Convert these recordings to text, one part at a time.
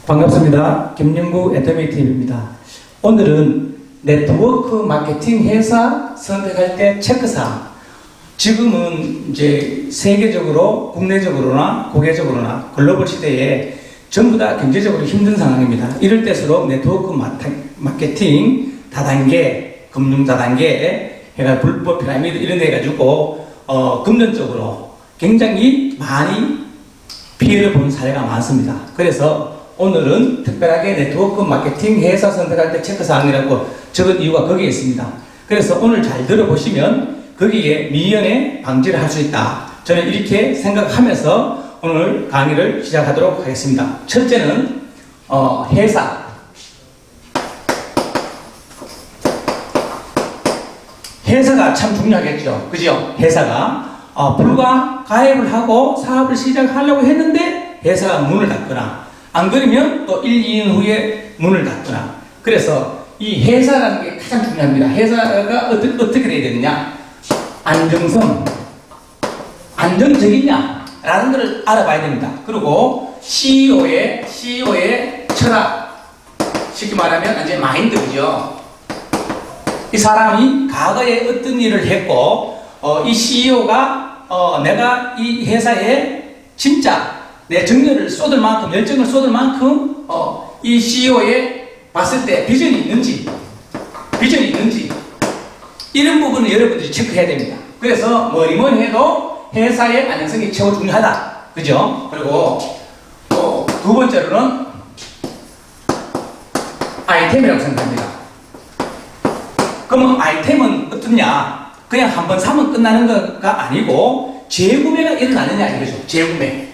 반갑습니다. 김영구 애터미TV입니다. 오늘은 네트워크 마케팅 회사 선택할 때 체크사항. 지금은 이제 세계적으로, 국내적으로나 국외적으로나 글로벌 시대에 전부 다 경제적으로 힘든 상황입니다. 이럴 때일수록 네트워크 마케팅 다단계, 금융 다단계, 해가 불법 피라미드 이런 데 해가지고 금전적으로 굉장히 많이 피해를 본 사례가 많습니다. 그래서 오늘은 특별하게 네트워크 마케팅 회사 선택할 때 체크사항이라고 적은 이유가 거기에 있습니다. 그래서 오늘 잘 들어보시면 거기에 미연에 방지를 할 수 있다. 저는 이렇게 생각하면서 오늘 강의를 시작하도록 하겠습니다. 첫째는 회사. 회사가 참 중요하겠죠. 그죠? 회사가 불과 가입을 하고 사업을 시작하려고 했는데 회사가 문을 닫거나 안 그러면 또 1, 2년 후에 문을 닫거나. 그래서 이 회사라는 게 가장 중요합니다. 회사가 어떻게 돼야 되느냐? 안정성, 안정적이냐? 라는 것을 알아봐야 됩니다. 그리고 CEO의 철학, 쉽게 말하면 이제 마인드, 그죠? 이 사람이 과거에 어떤 일을 했고, 이 CEO가 내가 이 회사에 진짜 내 정열을 쏟을 만큼, 열정을 쏟을 만큼 이 CEO에 봤을 때 비전이 있는지 이런 부분을 여러분들이 체크해야 됩니다. 그래서 뭐니 해도 회사의 안정성이 최고 중요하다. 그죠? 그리고 또 두 번째로는 아이템이라고 생각합니다. 그러면 아이템은 어떻냐? 그냥 한번 사면 끝나는 거가 아니고 재구매가 일어나느냐 이거죠. 재구매.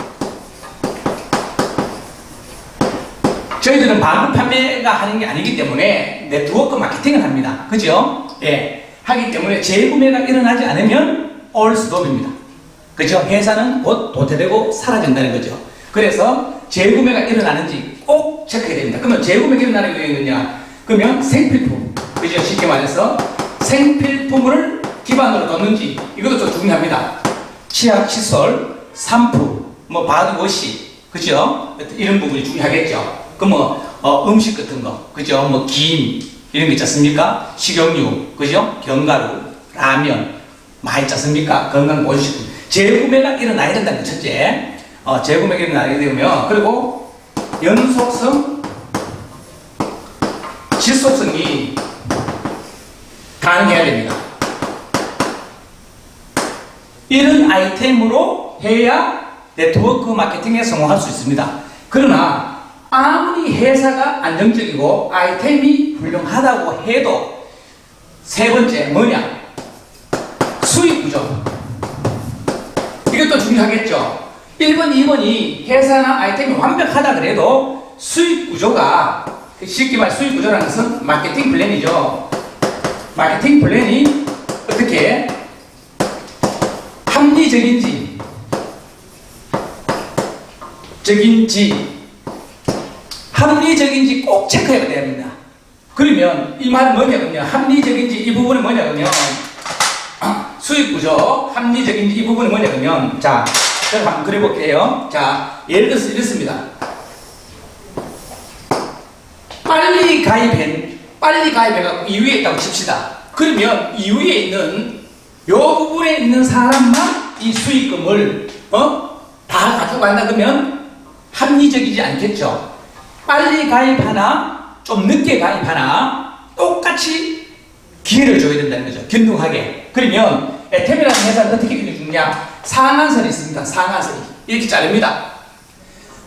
저희들은 반품 판매가 하는 게 아니기 때문에 네트워크 마케팅을 합니다. 그죠? 예. 하기 때문에 재구매가 일어나지 않으면 올 스톱입니다. 그죠? 회사는 곧 도태되고 사라진다는 거죠. 그래서 재구매가 일어나는지 꼭 체크해야 됩니다. 그러면 재구매가 일어나는 게 뭐냐? 그러면 생필품. 그죠? 쉽게 말해서 생필품을 기반으로 뒀는지 이것도 좀 중요합니다. 치약, 칫솔, 샴푸, 바디워시. 그죠? 이런 부분이 중요하겠죠. 음식 같은 거, 그죠? 김, 이런 거 있지 않습니까? 식용유, 그죠? 견과류, 라면, 많이 있지 않습니까? 건강보조식품. 재구매가 일어나야 된다는 게 첫째. 재구매가 일어나게 되면, 그리고 연속성, 지속성이 가능해야 됩니다. 이런 아이템으로 해야 네트워크 마케팅에 성공할 수 있습니다. 그러나 아무리 회사가 안정적이고 아이템이 훌륭하다고 해도 세 번째 뭐냐? 수익 구조. 이것도 중요하겠죠. 1번, 2번이 회사나 아이템이 완벽하다 그래도 수익 구조가, 쉽게 말해 수익 구조라는 것은 마케팅 플랜이죠. 마케팅 플랜이 어떻게 합리적인지 합리적인지 꼭 체크해야 됩니다. 그러면 이 말은 뭐냐면요. 합리적인지 이 부분은 뭐냐면요. 수익 구조, 합리적인지 이 부분은 뭐냐면, 자, 제가 한번 그려볼게요. 자, 예를 들어서 이렇습니다. 빨리 가입해갖고 이 위에 있다고 칩시다. 그러면 이 위에 있는 요 부분에 있는 사람만 이 수익금을 다 가져간다 그러면 합리적이지 않겠죠. 빨리 가입하나 좀 늦게 가입하나 똑같이 기회를 줘야 된다는 거죠. 균등하게. 그러면 애템이라는 회사는 어떻게 균등 주느냐? 상한선이 있습니다. 상한선이 이렇게 자릅니다.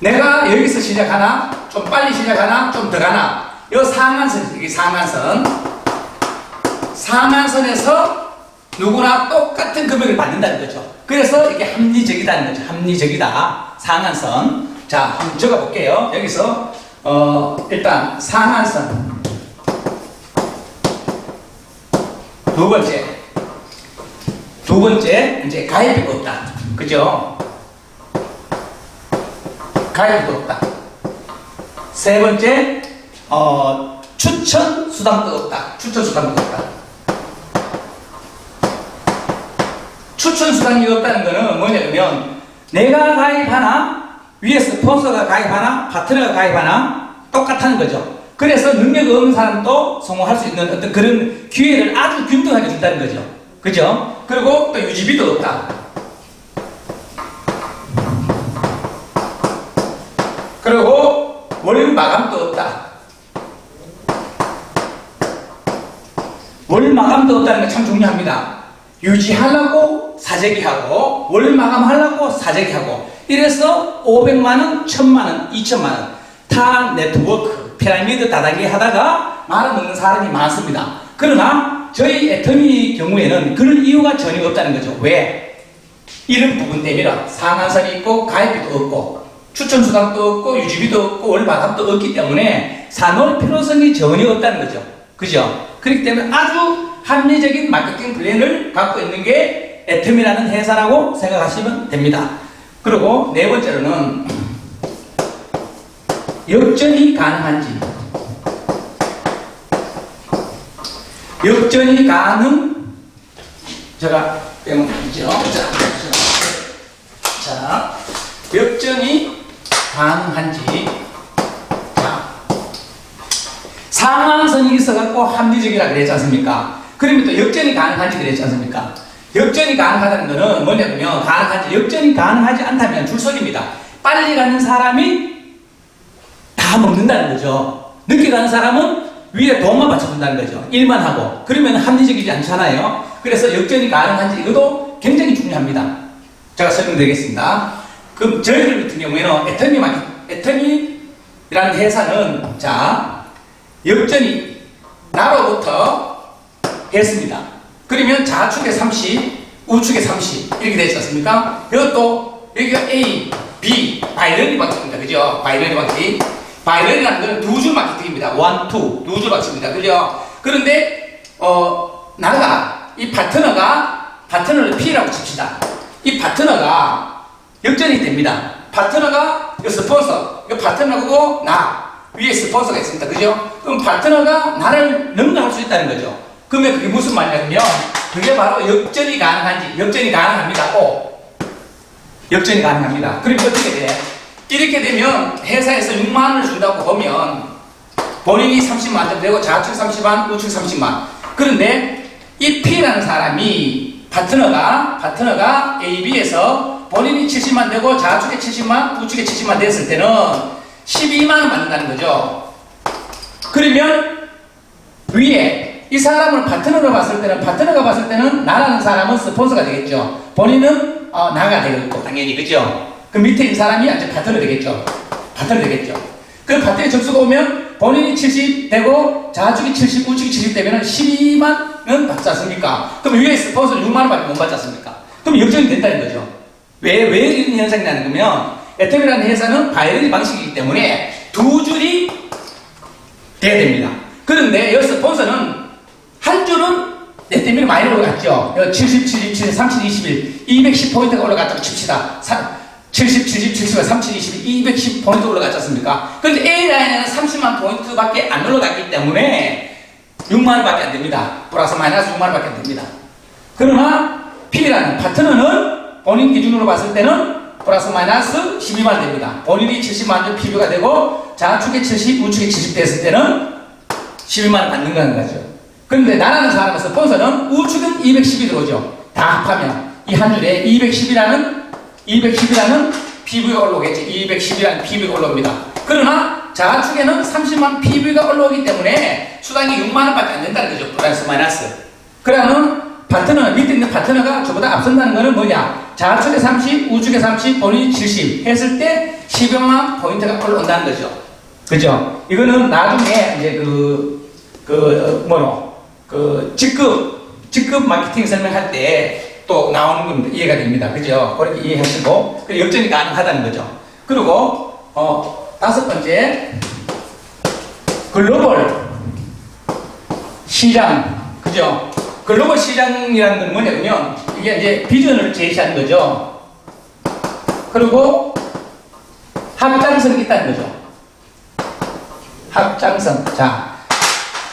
내가 여기서 시작하나 좀 빨리 시작하나 좀 더 가나, 이 상한선, 이게 상한선에서 누구나 똑같은 금액을 받는다는 거죠. 그래서 이게 합리적이다는 거죠. 합리적이다. 상한선. 자, 한번 적어볼게요. 여기서 일단 상한선. 두 번째 이제 가입비가 없다. 그죠? 가입비가 없다. 세 번째 추천 수당도 없다. 추천 수당도 없다. 추천 수당이 없다는 거는 뭐냐면 내가 가입하나 위에 스폰서가 가입하나 파트너가 가입하나 똑같다는 거죠. 그래서 능력 없는 사람도 성공할 수 있는 어떤 그런 기회를 아주 균등하게 준다는 거죠. 그죠? 그리고 또 유지비도 없다. 그리고 월 마감도 없다. 월 마감도 없다는 게 참 중요합니다. 유지하려고 사재기하고 월 마감하려고 사재기하고 이래서 500만원, 1000만원, 2000만원 다 네트워크, 피라미드 다단계 하다가 말아먹는 사람이 많습니다. 그러나 저희 애터미 경우에는 그런 이유가 전혀 없다는 거죠. 왜? 이런 부분 때문에 상한선이 있고 가입비도 없고 추천수당도 없고 유지비도 없고 월 마감도 없기 때문에 사놓을 필요성이 전혀 없다는 거죠. 그죠? 그렇기 때문에 아주 합리적인 마케팅 플랜을 갖고 있는 게 애터미라는 회사라고 생각하시면 됩니다. 그리고 네 번째로는 역전이 가능한지. 역전이 가능, 제가 빼먹었죠. 자, 역전이 가능한지. 자, 상한선이 있어갖고 합리적이라 그랬지 않습니까? 그러면 또 역전이 가능한지 그랬지 않습니까? 역전이 가능하다는 것은 뭐냐면 가능한지, 역전이 가능하지 않다면 줄서기입니다. 빨리 가는 사람이 다 먹는다는 거죠. 늦게 가는 사람은 위에 돈만 받쳐준다는 거죠. 일만 하고. 그러면 합리적이지 않잖아요. 그래서 역전이 가능한지 이것도 굉장히 중요합니다. 제가 설명드리겠습니다. 그럼 저희들 같은 경우에는 애터미라는 회사는 자, 역전이 나로부터 했습니다. 그러면 좌측에 30, 우측에 30 이렇게 되지 않습니까? 이것도 여기가 A, B, 바이너리 방식입니다. 그죠? 바이너리 방식. 바이너리라는 것은 두 줄 마케팅입니다. 1, 2, 두 줄 마케팅입니다. 그죠? 그런데 나가 이 파트너를 P라고 칩시다. 이 파트너가 역전이 됩니다. 파트너가 이 스폰서, 이 파트너고 나 위에 스폰서가 있습니다. 그죠? 그럼 파트너가 나를 능가할 수 있다는 거죠. 그러면 그게 무슨 말이냐면 그게 바로 역전이 가능한지. 역전이 가능합니다. 역전이 가능합니다. 그럼 어떻게 돼? 이렇게 되면 회사에서 6만 원을 준다고 보면 본인이 30만 원 되고 좌측 30만, 우측 30만. 그런데 이 P라는 사람이 파트너가 AB에서 본인이 70만 되고 좌측에 70만, 우측에 70만 됐을 때는 12만 원 받는다는 거죠. 그러면 위에 이 사람을 파트너가 봤을 때는 나라는 사람은 스폰서가 되겠죠. 본인은 나가 되겠고 당연히 그죠. 그 밑에 있는 사람이 이제 파트너 되겠죠. 그 파트너의 점수가 오면 본인이 70 되고 좌측이 70, 우측이 70 되면 12만 원 받지 않습니까? 그럼 위에 스폰서 6만 원 밖에 못 받지 않습니까? 그럼 역전이 된다는 거죠. 왜 이런 현상이 나는 거면 애터미라는 회사는 바이너리 방식이기 때문에 두 줄이 돼야 됩니다. 그런데 여기 스폰서는 한 줄은 애터미를 많이 올라갔죠. 70, 70, 70, 30, 21, 210포인트가 올라갔다고 칩시다. 70, 70, 70, 30, 21, 210포인트 올라갔지 않습니까? 그런데 A라인에는 30만 포인트밖에 안 올라갔기 때문에 6만원 밖에 안 됩니다. 플러스 마이너스 6만원 밖에 안 됩니다. 그러나 P라는 파트너는 본인 기준으로 봤을 때는 플러스 마이너스 12만 됩니다. 본인이 70만 원 PB가 되고 좌측에 70, 우측에 70 됐을 때는 12만 받는 거는 거죠. 그런데 나라는 사람은 스폰서는 우측은 210이 들어오죠. 다 합하면 이 한 줄에 210이라는 PV가 올라오겠지. 210이라는 PV가 올라옵니다. 그러나 좌측에는 30만 PV가 올라오기 때문에 수당이 6만 원밖에 안 된다는 거죠. 플러스 마이너스. 그러면 밑에 있는 파트너가 저보다 앞선다는 것은 뭐냐? 좌측에 30, 우측에 30, 본인이 70 했을 때 10여만 포인트가 올라온다는 거죠. 그죠? 이거는 나중에 이제 직급 마케팅 설명할 때 또 나오는 겁니다. 이해가 됩니다. 그죠? 그렇게 이해하시고, 역전이 가능하다는 거죠. 그리고, 다섯 번째, 글로벌 시장. 그죠? 글로벌 시장이라는 건 뭐냐면, 이게 이제 비전을 제시하는 거죠. 그리고, 확장성이 있다는 거죠. 확장성. 자,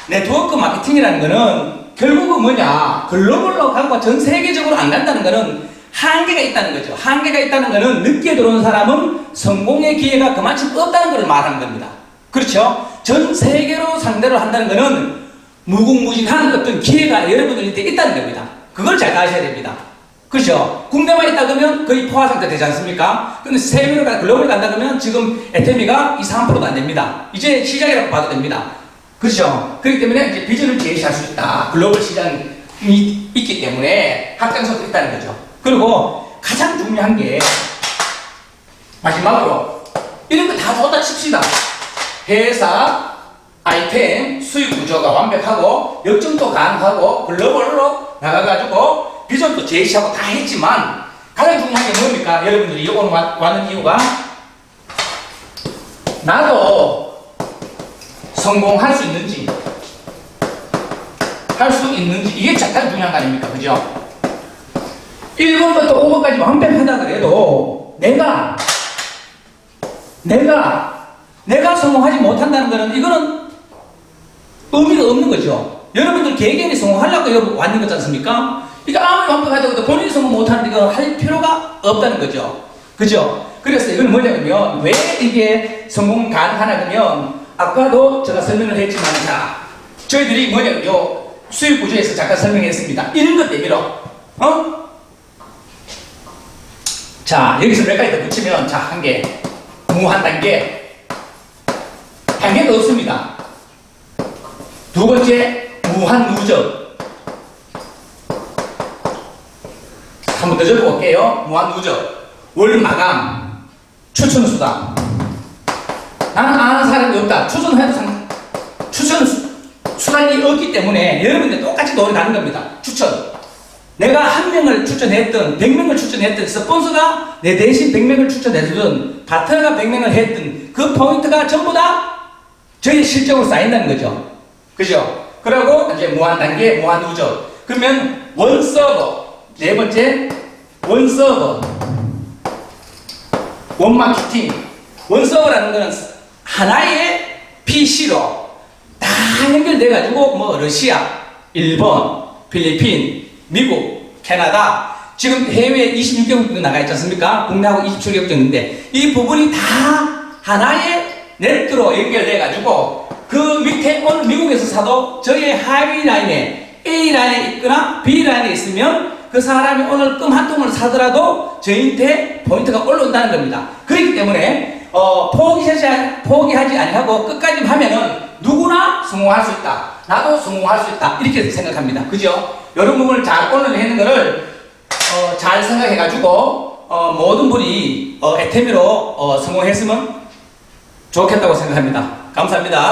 네트워크 마케팅이라는 거는 결국은 뭐냐? 글로벌로 가고 전 세계적으로 안 간다는 거는 한계가 있다는 거죠. 한계가 있다는 것은 늦게 들어온 사람은 성공의 기회가 그만큼 없다는 걸 말하는 겁니다. 그렇죠? 전 세계로 상대로 한다는 것은 무궁무진한 어떤 기회가 여러분들한테 있다는 겁니다. 그걸 잘 아셔야 됩니다. 그렇죠? 국내만 있다 그러면 거의 포화 상태 되지 않습니까? 근데 세계로 글로벌 간다 그러면 지금 애터미가 2, 3%도 안 됩니다. 이제 시작이라고 봐도 됩니다. 그렇죠? 그렇기 때문에 이제 비전을 제시할 수 있다. 글로벌 시장이 있기 때문에 확장성도 있다는 거죠. 그리고 가장 중요한 게 마지막으로 이런 거 다 좋다 칩시다. 회사, 아이템, 수익 구조가 완벽하고 역점도 가능하고 글로벌로 나가가지고 비전도 제시하고 다 했지만 가장 중요한 게 뭡니까? 여러분들이 오늘 왔는 이유가 나도 성공할 수 있는지 할 수 있는지 이게 가장 중요한 거 아닙니까? 그죠? 1번부터 5번까지 완벽하다 그래도 내가 성공하지 못한다는 거는 이거는 의미가 없는 거죠. 여러분들 개개인이 성공하려고 왔는 거지 않습니까? 이게 아무리 완벽하다고 해도 본인이 성공 못하는데 이거 할 필요가 없다는 거죠. 그죠? 그래서 이건 뭐냐면요. 왜 이게 성공 가능하냐 그러면 아까도 제가 설명을 했지만 자, 저희들이 뭐냐면요. 수익 구조에서 잠깐 설명했습니다. 이런 것 내밀어. 자, 여기서 몇 가지 더 붙이면 자, 한 개. 무한 단계. 단계가 없습니다. 두 번째, 무한 누적. 한 번 더 적어볼게요. 무한 누적. 월 마감. 추천 수당. 나는 아는 사람이 없다. 추천 수단이 없기 때문에 여러분들 똑같이 노래 가는 겁니다. 추천. 내가 한 명을 추천했든 100명을 추천했든 스폰서가 내 대신 100명을 추천했든 파트너가 100명을 했든 그 포인트가 전부 다 저희 실적으로 쌓인다는 거죠. 그죠? 그리고 이제 무한 단계, 무한 누적. 그러면 원 서버. 네 번째, 원 서버. 원 마케팅. 원 서버라는 거는 하나의 PC로 다 연결돼가지고 뭐 러시아, 일본, 필리핀, 미국, 캐나다 지금 해외에 26개국 정도 나가 있지 않습니까? 국내하고 27개국 정도인데 이 부분이 다 하나의 네트로 연결돼가지고 그 밑에 오늘 미국에서 사도 저희의 하위 라인에 A 라인에 있거나 B 라인에 있으면 그 사람이 오늘 껌 한 통을 사더라도 저희한테 포인트가 올라온다는 겁니다. 그렇기 때문에 포기하지 아니하고 끝까지 하면은 누구나 성공할 수 있다. 나도 성공할 수 있다. 이렇게 생각합니다. 그죠? 이런 부분을 잘 오늘 했는 거를 잘 생각해가지고 모든 분이 애터미로 성공했으면 좋겠다고 생각합니다. 감사합니다.